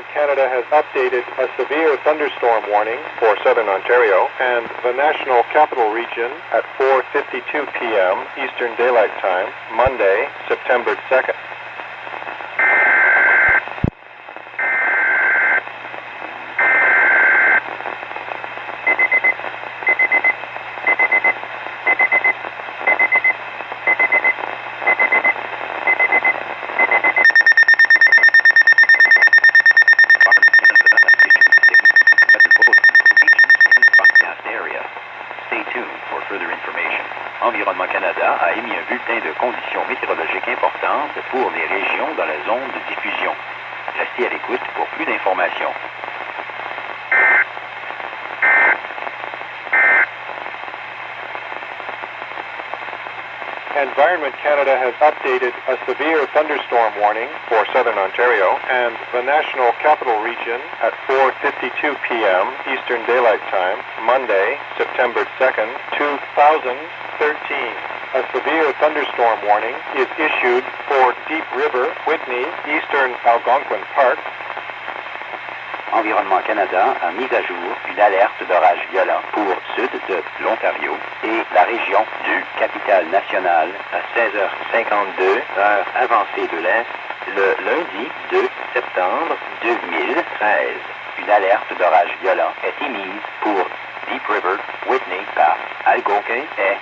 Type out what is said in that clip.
Environment Canada has updated a severe thunderstorm warning for southern Ontario and the National Capital Region at 4:52 p.m. Eastern Daylight Time, Monday, September 2nd. Environnement Canada a émis un bulletin de conditions météorologiques importantes pour les régions dans la zone de diffusion. Restez à l'écoute pour plus d'informations. Environment Canada has updated a severe thunderstorm warning for southern Ontario and the National Capital Region at 4:52 p.m. Eastern Daylight Time, Monday, September 2nd, 2013. A severe thunderstorm warning is issued for Deep River, Whitney, Eastern Algonquin Park. Environnement Canada a mis à jour une alerte d'orage violent pour sud de l'Ontario et la région du Capitale-Nationale à 16h52, heure avancée de l'Est, le lundi 2 septembre 2013. Une alerte d'orage violent est émise pour Deep River, Whitney par Algonquin et